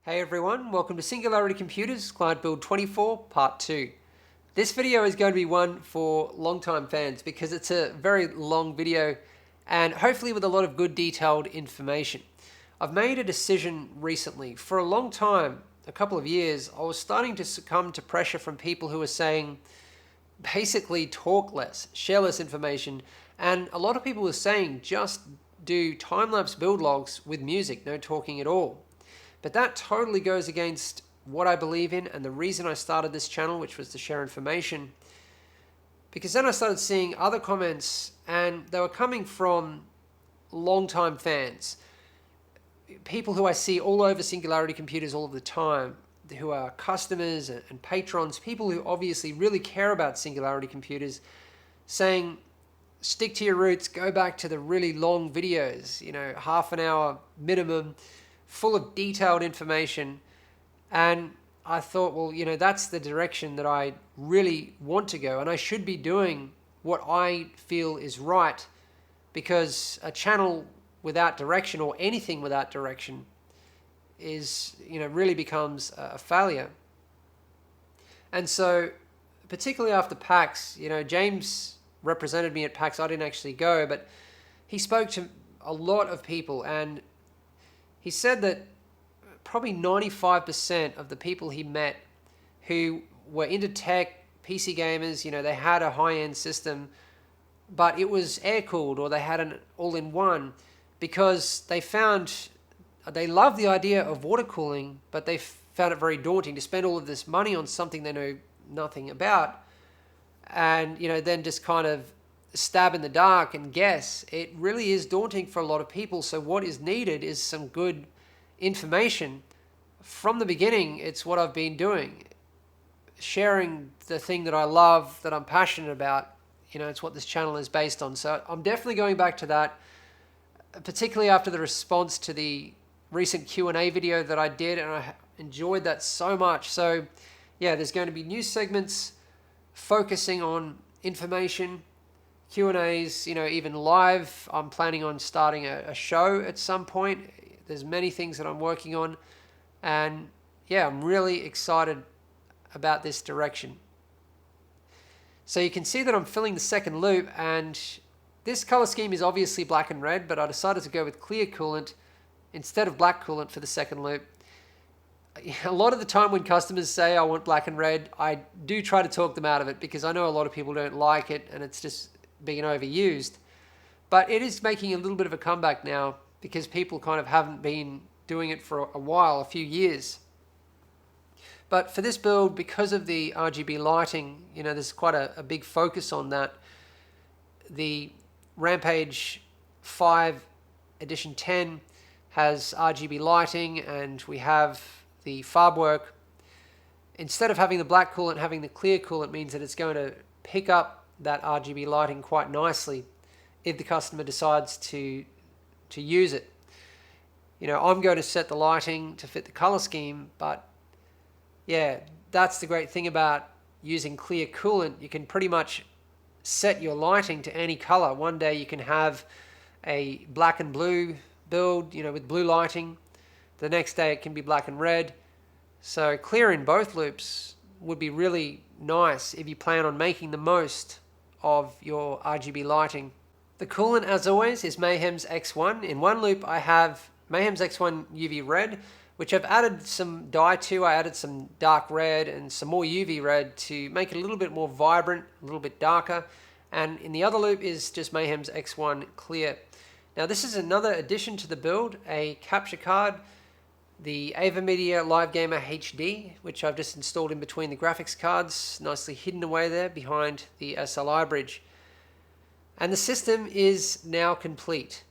Hey everyone, welcome to Singularity Computers, Client Build 24, Part 2. This video is going to be one for long-time fans because it's a very long video and hopefully with a lot of good detailed information. I've made a decision recently. For a long time, a couple of years, I was starting to succumb to pressure from people who were saying, basically talk less, share less information, and a lot of people were saying just do time-lapse build logs with music, no talking at all. But that totally goes against what I believe in and the reason I started this channel, which was to share information. Because then I started seeing other comments and they were coming from long-time fans. People who I see all over Singularity Computers all of the time, who are customers and patrons, people who obviously really care about Singularity Computers, saying, stick to your roots, go back to the really long videos, half an hour minimum, full of detailed information. And I thought, well, that's the direction that I really want to go. And I should be doing what I feel is right, because a channel without direction or anything without direction is, really becomes a failure. And so, particularly after PAX, James represented me at PAX. I didn't actually go, but he spoke to a lot of people and he said that probably 95% of the people he met who were into tech, PC gamers, they had a high-end system, but it was air-cooled or they had an all-in-one because they loved the idea of water cooling, but they found it very daunting to spend all of this money on something they know nothing about and, then just kind of stab in the dark and guess. It really is daunting for a lot of people. So what is needed is some good information. From the beginning, it's what I've been doing. Sharing the thing that I love, that I'm passionate about. It's what this channel is based on. So I'm definitely going back to that, particularly after the response to the recent Q&A video that I did, and I enjoyed that so much. So yeah, there's going to be new segments focusing on information, Q&As, even live. I'm planning on starting a show at some point. There's many things that I'm working on. And yeah, I'm really excited about this direction. So you can see that I'm filling the second loop, and this color scheme is obviously black and red, but I decided to go with clear coolant instead of black coolant for the second loop. A lot of the time when customers say I want black and red, I do try to talk them out of it because I know a lot of people don't like it and it's just being overused. But it is making a little bit of a comeback now because people kind of haven't been doing it for a while, a few years. But for this build, because of the RGB lighting, there's quite a big focus on that. The Rampage 5 Edition 10 has RGB lighting, and we have the FARB work. Instead of having the black coolant, having the clear coolant means that it's going to pick up that RGB lighting quite nicely if the customer decides to use it. I'm going to set the lighting to fit the color scheme, but yeah, that's the great thing about using clear coolant. You can pretty much set your lighting to any color. One day you can have a black and blue build, with blue lighting. The next day it can be black and red. So clear in both loops would be really nice if you plan on making the most of your RGB lighting. The coolant, as always, is Mayhem's X1. In one loop I have Mayhem's X1 UV red, which I've added some dye to. I added some dark red and some more UV red to make it a little bit more vibrant, a little bit darker. And in the other loop is just Mayhem's X1 clear. Now this is another addition to the build, a capture card, the AverMedia Live Gamer HD, which I've just installed in between the graphics cards, nicely hidden away there behind the SLI bridge. And the system is now complete.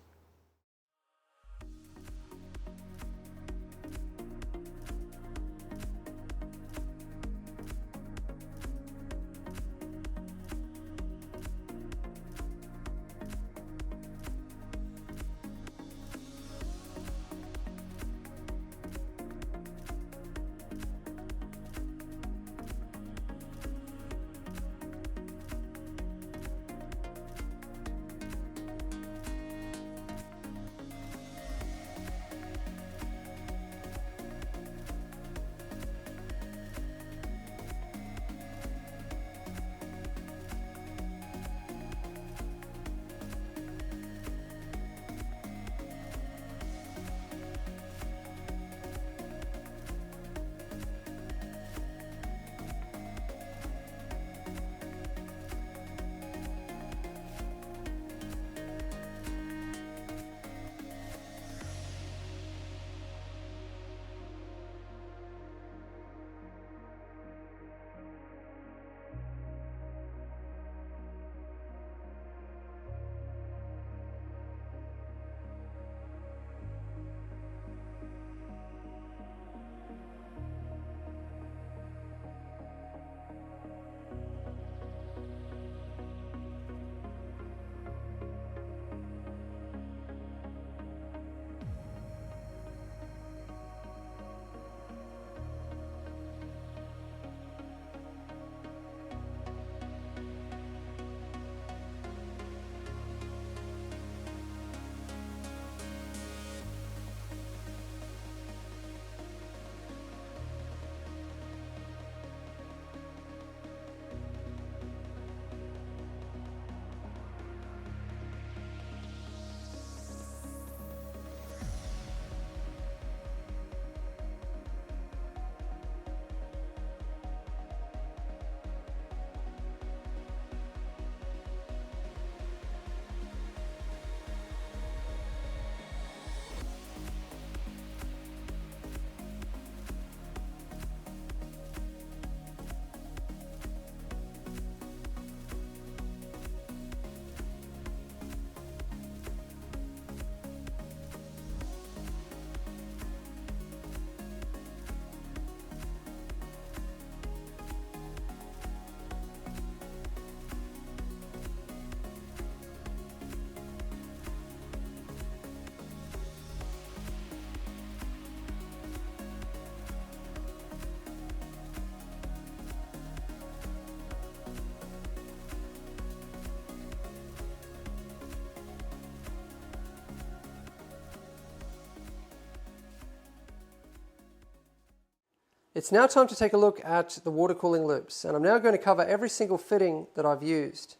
It's now time to take a look at the water cooling loops, and I'm now going to cover every single fitting that I've used.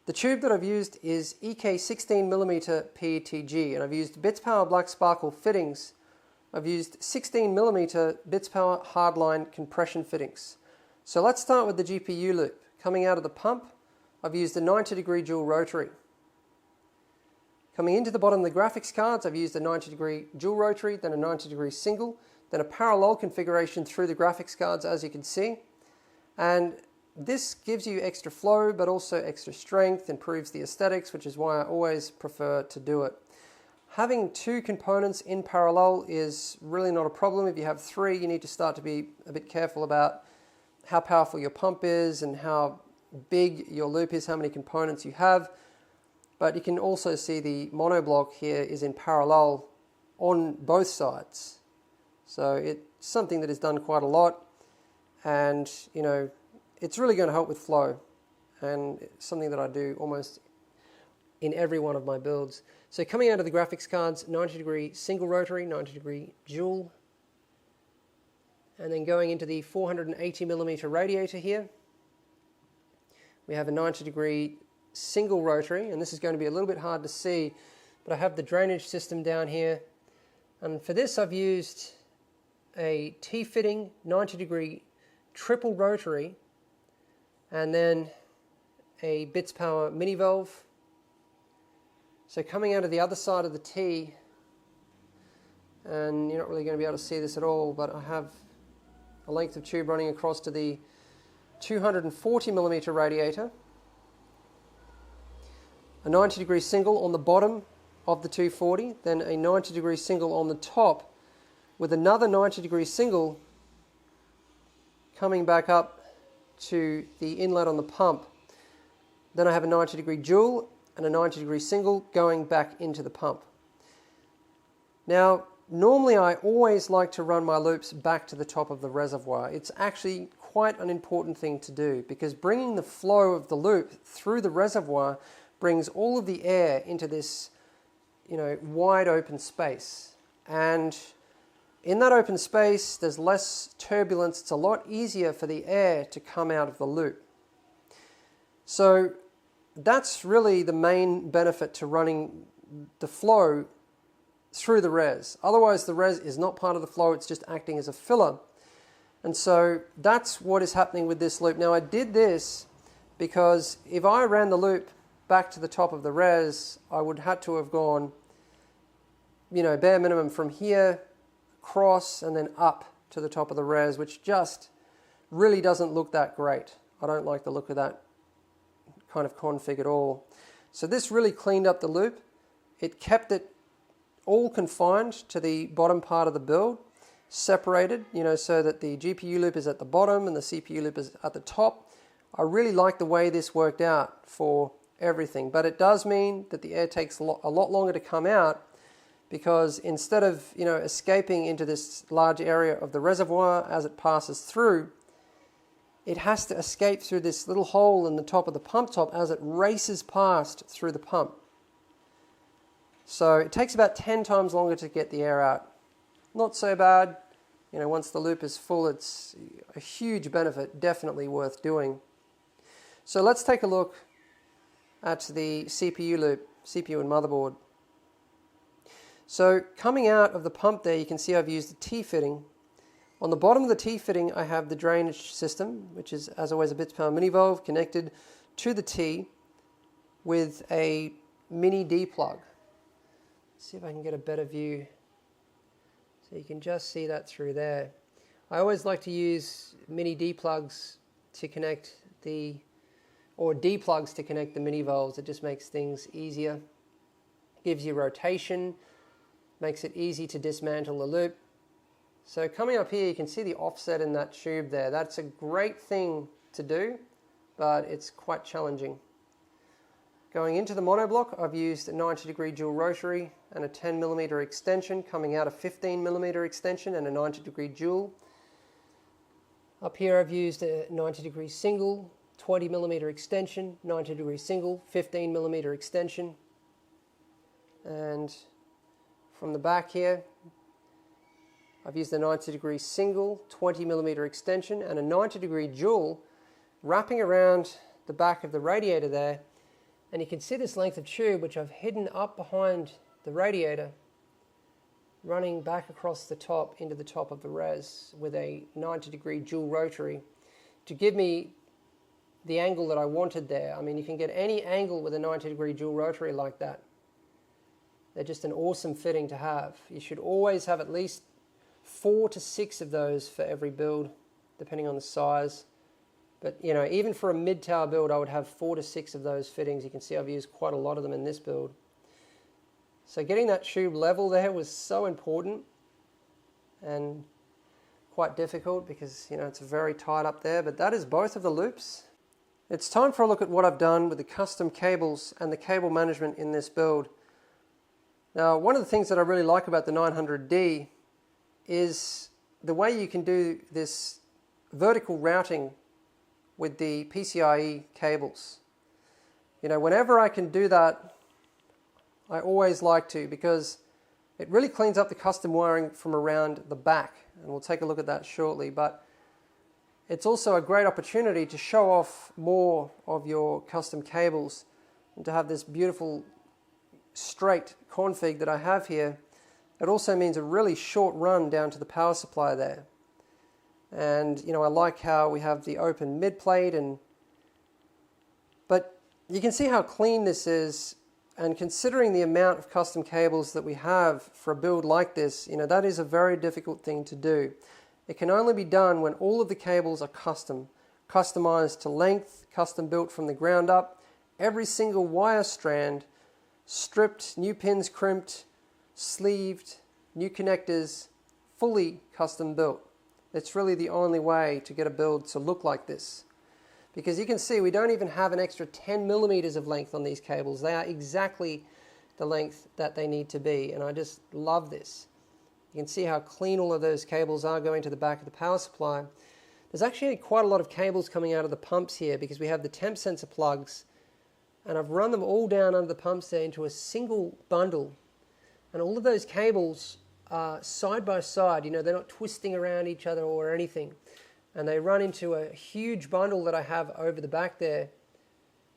The tube that I've used is EK 16mm PETG, and I've used Bits Power Black Sparkle fittings. I've used 16mm Bits Power Hardline compression fittings. So let's start with the GPU loop. Coming out of the pump, I've used a 90-degree dual rotary. Coming into the bottom of the graphics cards, I've used a 90-degree dual rotary, then a 90-degree single, then a parallel configuration through the graphics cards, as you can see. And this gives you extra flow, but also extra strength, improves the aesthetics, which is why I always prefer to do it. Having two components in parallel is really not a problem. If you have three, you need to start to be a bit careful about how powerful your pump is and how big your loop is, how many components you have. But you can also see the monoblock here is in parallel on both sides. So it's something that is done quite a lot, and it's really going to help with flow, and it's something that I do almost in every one of my builds. So coming out of the graphics cards, 90-degree single rotary, 90-degree dual, and then going into the 480mm radiator here, we have a 90-degree single rotary, and this is going to be a little bit hard to see, but I have the drainage system down here, and for this I've used a T-fitting 90-degree triple rotary, and then a Bits Power mini valve. So coming out of the other side of the T, and you're not really going to be able to see this at all, but I have a length of tube running across to the 240mm radiator, a 90-degree single on the bottom of the 240, then a 90-degree single on the top, with another 90-degree single coming back up to the inlet on the pump. Then I have a 90-degree dual and a 90-degree single going back into the pump. Now, normally I always like to run my loops back to the top of the reservoir. It's actually quite an important thing to do, because bringing the flow of the loop through the reservoir brings all of the air into this wide open space. And in that open space, there's less turbulence. It's a lot easier for the air to come out of the loop. So that's really the main benefit to running the flow through the res. Otherwise, the res is not part of the flow. It's just acting as a filler. And so that's what is happening with this loop. Now, I did this because if I ran the loop back to the top of the res, I would have to have gone, bare minimum from here, across, and then up to the top of the res, which just really doesn't look that great. I don't like the look of that kind of config at all. So this really cleaned up the loop. It kept it all confined to the bottom part of the build, separated, so that the GPU loop is at the bottom and the CPU loop is at the top. I really like the way this worked out for everything, but it does mean that the air takes a lot longer to come out, because instead of escaping into this large area of the reservoir as it passes through, it has to escape through this little hole in the top of the pump top as it races past through the pump. So it takes about 10 times longer to get the air out. Not so bad. Once the loop is full, it's a huge benefit, definitely worth doing. So let's take a look at the CPU loop, CPU and motherboard. So coming out of the pump there, you can see I've used a T-fitting. On the bottom of the T-fitting, I have the drainage system, which is, as always, a Bits Power mini valve connected to the T with a mini D-plug. Let's see if I can get a better view. So you can just see that through there. I always like to use mini D-plugs to connect or D-plugs to connect the mini valves. It just makes things easier. Gives you rotation. Makes it easy to dismantle the loop. So coming up here, you can see the offset in that tube there. That's a great thing to do, but it's quite challenging. Going into the monoblock, I've used a 90-degree dual rotary and a 10mm extension, coming out a 15mm extension and a 90-degree dual. Up here I've used a 90-degree single, 20mm extension, 90-degree single, 15mm extension. And from the back here, I've used a 90-degree single 20mm extension and a 90-degree dual wrapping around the back of the radiator there. And you can see this length of tube, which I've hidden up behind the radiator, running back across the top into the top of the res with a 90-degree dual rotary to give me the angle that I wanted there. I mean, you can get any angle with a 90-degree dual rotary like that. They're just an awesome fitting to have. You should always have at least 4 to 6 of those for every build, depending on the size. But, you know, even for a mid-tower build, I would have 4 to 6 of those fittings. You can see I've used quite a lot of them in this build. So getting that tube level there was so important and quite difficult because, you know, it's very tight up there. But that is both of the loops. It's time for a look at what I've done with the custom cables and the cable management in this build. Now, one of the things that I really like about the 900D is the way you can do this vertical routing with the PCIe cables. You know, whenever I can do that, I always like to, because it really cleans up the custom wiring from around the back, and we'll take a look at that shortly. But it's also a great opportunity to show off more of your custom cables and to have this beautiful straight config that I have here. It also means a really short run down to the power supply there. And, you know, I like how we have the open mid plate, but you can see how clean this is. And considering the amount of custom cables that we have for a build like this, you know, that is a very difficult thing to do. It can only be done when all of the cables are customized to length, custom built from the ground up, every single wire strand stripped, new pins crimped, sleeved, new connectors, fully custom built. It's really the only way to get a build to look like this. Because you can see we don't even have an extra 10 millimeters of length on these cables. They are exactly the length that they need to be, and I just love this. You can see how clean all of those cables are going to the back of the power supply. There's actually quite a lot of cables coming out of the pumps here because we have the temp sensor plugs, and I've run them all down under the pumps there into a single bundle. And all of those cables are side by side, you know, they're not twisting around each other or anything. And they run into a huge bundle that I have over the back there,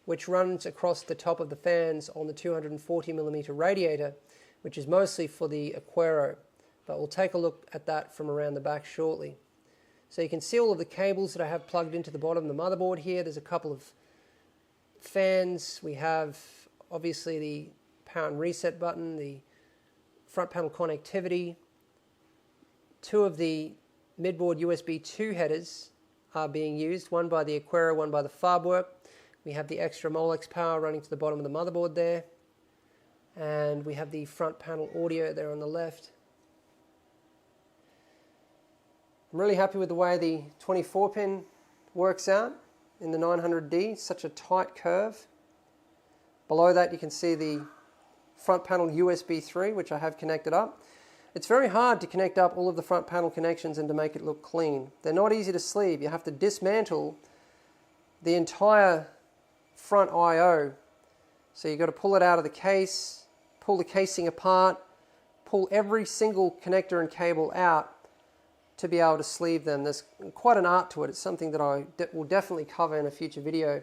which runs across the top of the fans on the 240mm radiator, which is mostly for the Aquero. But we'll take a look at that from around the back shortly. So you can see all of the cables that I have plugged into the bottom of the motherboard here. There's a couple of fans. We have obviously the power and reset button, the front panel connectivity. 2 of the midboard USB 2 headers are being used, one by the Aquero, one by the Farbwork. We have the extra Molex power running to the bottom of the motherboard there. And we have the front panel audio there on the left. I'm really happy with the way the 24-pin works out in the 900D, such a tight curve. Below that you can see the front panel USB 3, which I have connected up. It's very hard to connect up all of the front panel connections and to make it look clean. They're not easy to sleeve. You have to dismantle the entire front I/O. So you've got to pull it out of the case, pull the casing apart, pull every single connector and cable out to be able to sleeve them. There's quite an art to it. It's something that I will definitely cover in a future video.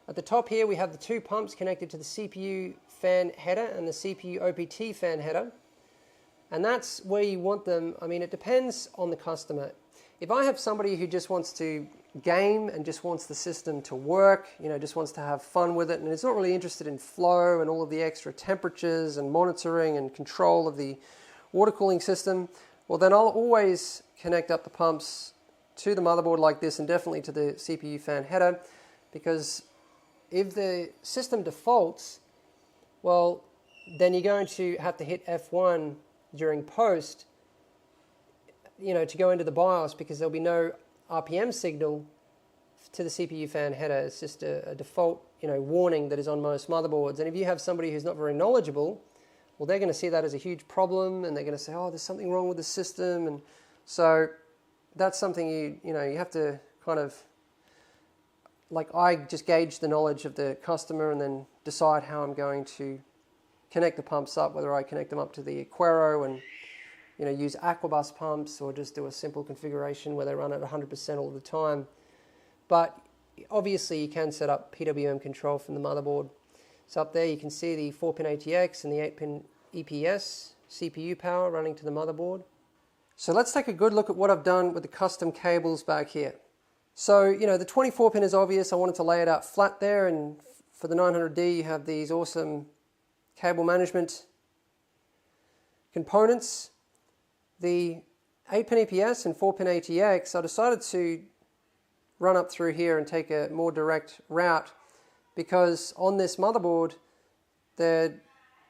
At the top here we have the 2 pumps connected to the CPU fan header and the CPU OPT fan header. And that's where you want them. I mean, it depends on the customer. If I have somebody who just wants to game and just wants the system to work, you know, just wants to have fun with it, and is not really interested in flow and all of the extra temperatures and monitoring and control of the water cooling system, well, then I'll always connect up the pumps to the motherboard like this, and definitely to the CPU fan header, because if the system defaults, well, then you're going to have to hit F1 during post, you know, to go into the BIOS, because there'll be no RPM signal to the CPU fan header. It's just a default, you know, warning that is on most motherboards. And if you have somebody who's not very knowledgeable, well, they're going to see that as a huge problem, and they're going to say, oh, there's something wrong with the system. And so that's something you have to kind of, like, I just gauge the knowledge of the customer and then decide how I'm going to connect the pumps up, whether I connect them up to the Aquero and use Aquabus pumps or just do a simple configuration where they run at 100% all the time. But obviously you can set up PWM control from the motherboard. So up there you can see the 4-pin ATX and the 8-pin EPS CPU power running to the motherboard. So let's take a good look at what I've done with the custom cables back here. So, the 24-pin is obvious. I wanted to lay it out flat there, and for the 900D you have these awesome cable management components. The 8-pin EPS and 4-pin ATX, I decided to run up through here and take a more direct route because on this motherboard they're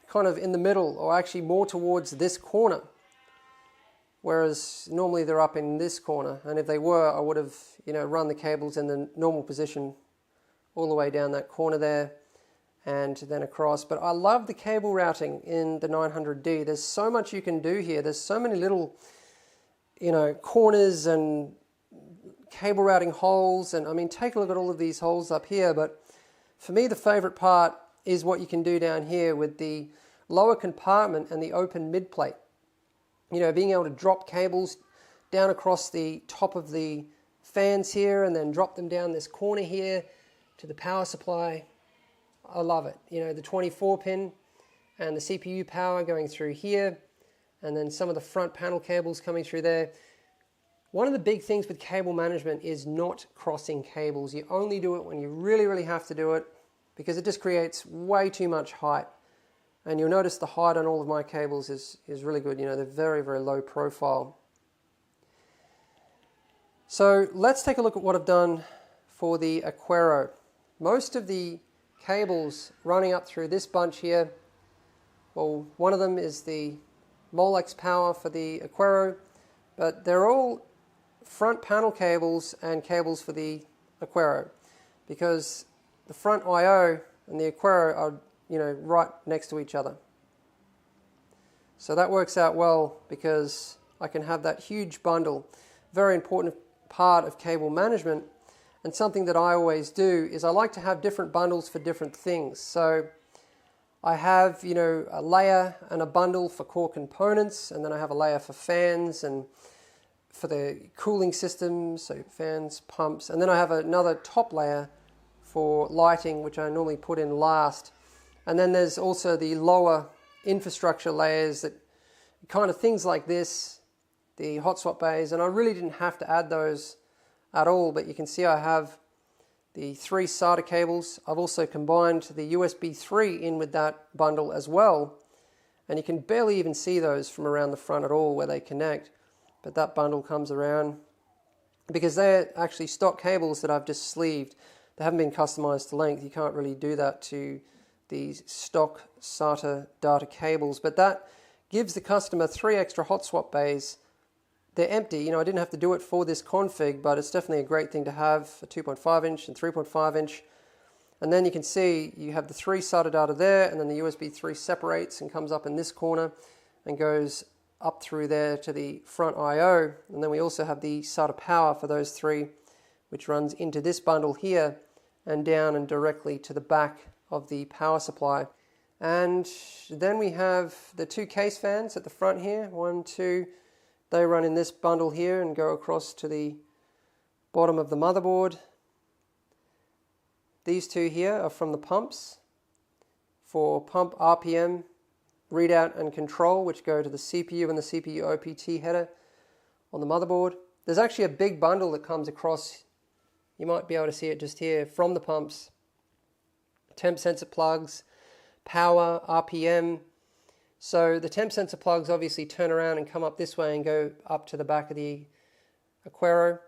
kind of in the middle, or actually more towards this corner, whereas normally they're up in this corner, and if they were I would have run the cables in the normal position all the way down that corner there and then across. But I love the cable routing in the 900D. There's so much you can do here. There's so many little corners and cable routing holes, and I mean, take a look at all of these holes up here. But for me the favorite part is what you can do down here with the lower compartment and the open mid plate. Being able to drop cables down across the top of the fans here and then drop them down this corner here to the power supply. I love it. The 24-pin and the CPU power going through here, and then some of the front panel cables coming through there. One of the big things with cable management is not crossing cables. You only do it when you really, really have to do it, because it just creates way too much height. And you'll notice the height on all of my cables is really good. They're very, very low profile. So let's take a look at what I've done for the Aquero. Most of the cables running up through this bunch here, well, one of them is the Molex power for the Aquero, but they're all front panel cables and cables for the Aquero, because the front I/O and the Aquero are right next to each other. So that works out well because I can have that huge bundle. Very important part of cable management, and something that I always do is I like to have different bundles for different things. So I have a layer and a bundle for core components, and then I have a layer for fans and for the cooling system, so fans, pumps, and then I have another top layer for lighting, which I normally put in last. And then there's also the lower infrastructure layers, that kind of things like this, the hot swap bays, and I really didn't have to add those at all, but you can see I have the 3 SATA cables. I've also combined the USB 3 in with that bundle as well, and you can barely even see those from around the front at all where they connect, but that bundle comes around because they're actually stock cables that I've just sleeved. They haven't been customized to length. You can't really do that to these stock SATA data cables, but that gives the customer 3 extra hot swap bays. They're empty. I didn't have to do it for this config, but it's definitely a great thing to have, a 2.5 inch and 3.5 inch. And then you can see you have the 3 SATA data there, and then the USB 3 separates and comes up in this corner and goes up through there to the front I/O. And then we also have the SATA power for those 3, which runs into this bundle here and down and directly to the back of the power supply. And then we have the 2 case fans at the front here, 1, 2. They run in this bundle here and go across to the bottom of the motherboard. These 2 here are from the pumps for pump RPM, readout and control, which go to the CPU and the CPU OPT header on the motherboard. There's actually a big bundle that comes across, you might be able to see it just here, from the pumps. Temp sensor plugs, power, RPM. So the temp sensor plugs obviously turn around and come up this way and go up to the back of the Aquero.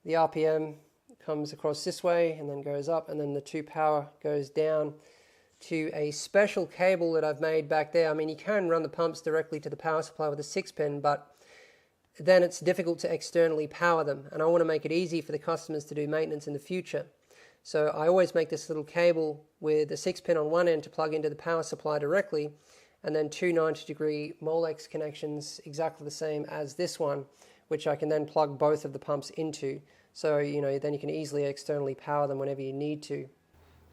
The RPM comes across this way and then goes up, and then the 2 power goes down to a special cable that I've made back there. I mean, you can run the pumps directly to the power supply with a 6-pin, but then it's difficult to externally power them, and I want to make it easy for the customers to do maintenance in the future. So I always make this little cable with a 6-pin on one end to plug into the power supply directly, and then 2 90-degree Molex connections exactly the same as this one, which I can then plug both of the pumps into. So, then you can easily externally power them whenever you need to.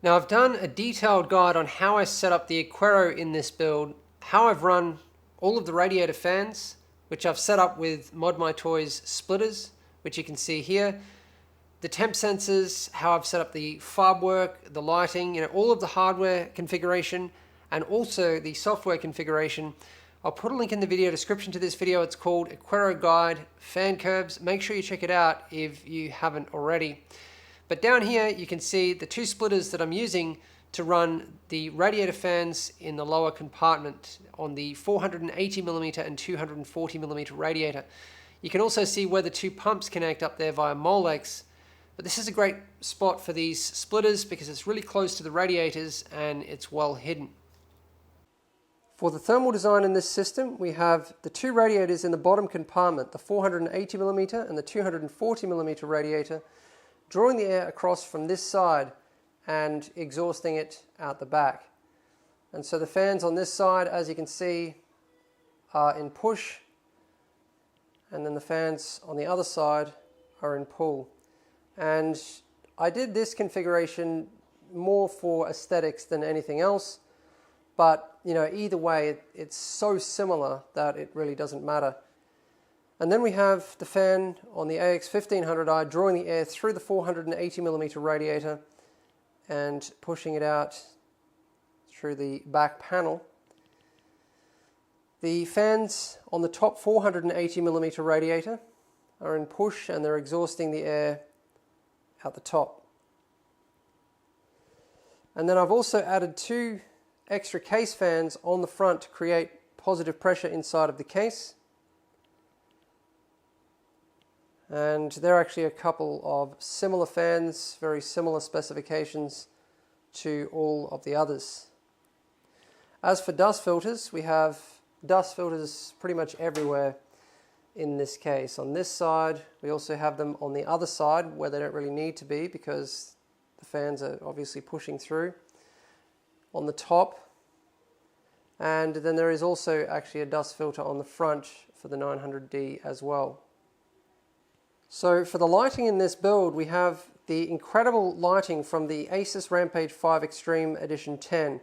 Now, I've done a detailed guide on how I set up the Aquero in this build, how I've run all of the radiator fans, which I've set up with ModMyToys splitters, which you can see here. The temp sensors, how I've set up the fob work, the lighting, all of the hardware configuration, and also the software configuration. I'll put a link in the video description to this video. It's called Aquero Guide Fan Curves. Make sure you check it out if you haven't already. But down here, you can see the two splitters that I'm using to run the radiator fans in the lower compartment on the 480mm and 240mm radiator. You can also see where the two pumps connect up there via Molex. But this is a great spot for these splitters because it's really close to the radiators and it's well hidden. For the thermal design in this system, we have the two radiators in the bottom compartment, the 480mm and the 240mm radiator, drawing the air across from this side and exhausting it out the back. And so the fans on this side, as you can see, are in push, and then the fans on the other side are in pull. And I did this configuration more for aesthetics than anything else, but either way it's so similar that it really doesn't matter. And then we have the fan on the AX1500i drawing the air through the 480mm radiator and pushing it out through the back panel. The fans on the top 480mm radiator are in push and they're exhausting the air out the top. And then I've also added two extra case fans on the front to create positive pressure inside of the case. And they're actually a couple of similar fans, very similar specifications to all of the others. As for dust filters, we have dust filters pretty much everywhere in this case. On this side, we also have them on the other side where they don't really need to be because the fans are obviously pushing through. On the top, and then there is also actually a dust filter on the front for the 900D as well. So for the lighting in this build, we have the incredible lighting from the Asus Rampage 5 Extreme Edition 10,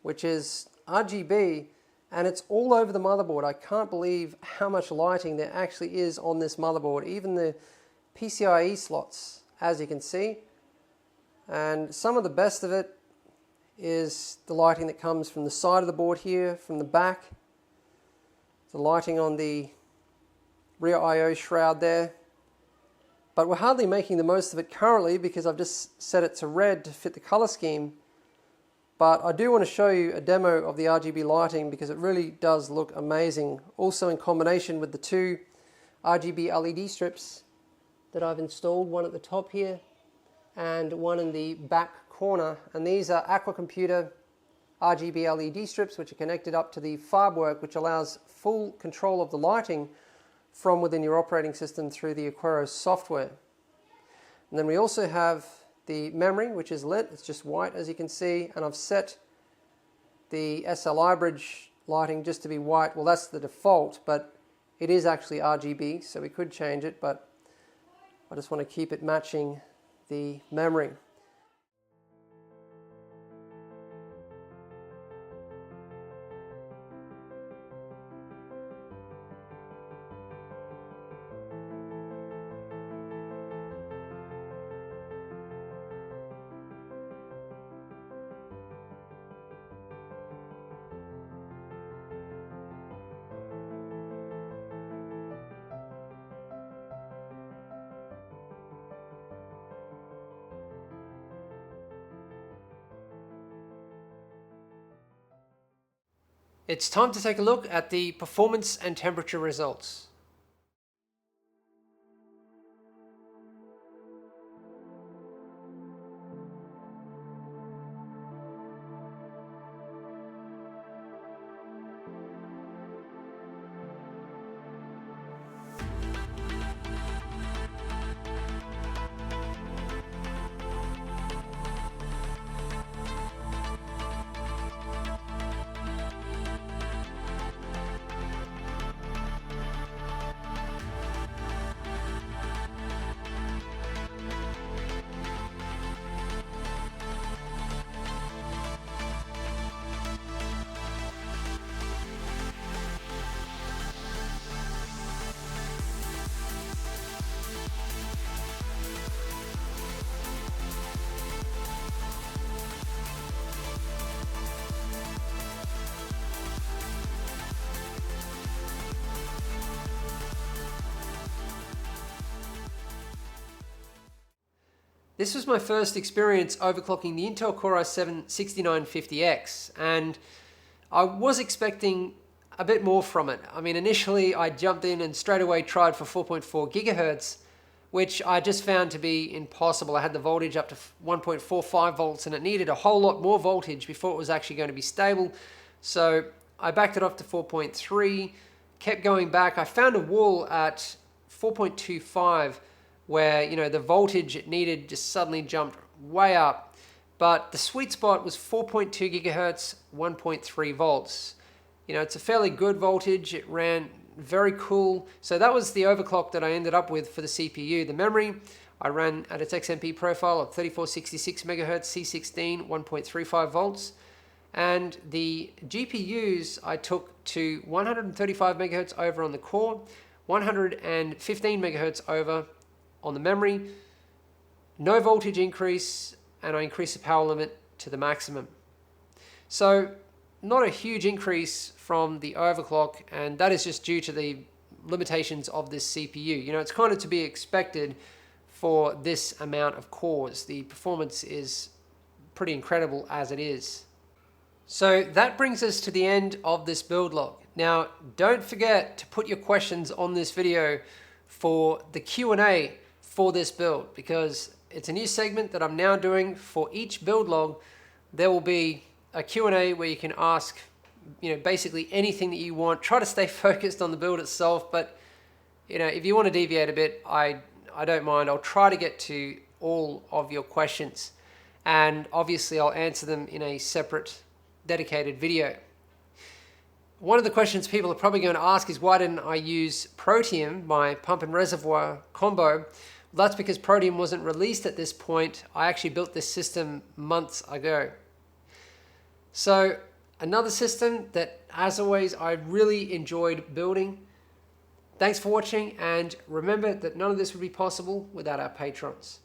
which is RGB, and it's all over the motherboard. I can't believe how much lighting there actually is on this motherboard, even the PCIe slots, as you can see. And some of the best of it is the lighting that comes from the side of the board here, from the back, the lighting on the rear I/O shroud there. But we're hardly making the most of it currently because I've just set it to red to fit the color scheme. But I do want to show you a demo of the RGB lighting because it really does look amazing. Also in combination with the two RGB LED strips that I've installed, one at the top here and one in the back corner. And these are Aquacomputer RGB LED strips which are connected up to the fob work, which allows full control of the lighting from within your operating system through the Aquero software. And then we also have the memory, which is lit. It's just white, as you can see, and I've set the SLI bridge lighting just to be white. Well, that's the default, but it is actually RGB, so we could change it, but I just want to keep it matching the memory. It's time to take a look at the performance and temperature results. This was my first experience overclocking the Intel Core i7-6950X, and I was expecting a bit more from it. I mean, initially I jumped in and straight away tried for 4.4 gigahertz, which I just found to be impossible. I had the voltage up to 1.45 volts and it needed a whole lot more voltage before it was actually going to be stable. So I backed it off to 4.3, kept going back. I found a wall at 4.25 where, you know, the voltage it needed just suddenly jumped way up. But the sweet spot was 4.2 gigahertz, 1.3 volts. You know, it's a fairly good voltage. It ran very cool. So that was the overclock that I ended up with for the CPU. The memory, I ran at its XMP profile of 3466 megahertz, C16, 1.35 volts. And the GPUs I took to 135 megahertz over on the core, 115 megahertz over on the memory, no voltage increase, and I increased the power limit to the maximum. So not a huge increase from the overclock, and that is just due to the limitations of this CPU. You know, it's kind of to be expected for this amount of cores. The performance is pretty incredible as it is. So that brings us to the end of this build log. Now, don't forget to put your questions on this video for the Q&A for this build, because it's a new segment that I'm now doing. For each build log, there will be a Q&A where you can ask, you know, basically anything that you want. Try to stay focused on the build itself, but you know, if you want to deviate a bit, I don't mind. I'll try to get to all of your questions, and obviously I'll answer them in a separate dedicated video. One of the questions people are probably going to ask is, why didn't I use Protium, my pump and reservoir combo? Well, that's because Protium wasn't released at this point. I actually built this system months ago. So another system that, as always, I really enjoyed building. Thanks for watching, and remember that none of this would be possible without our patrons.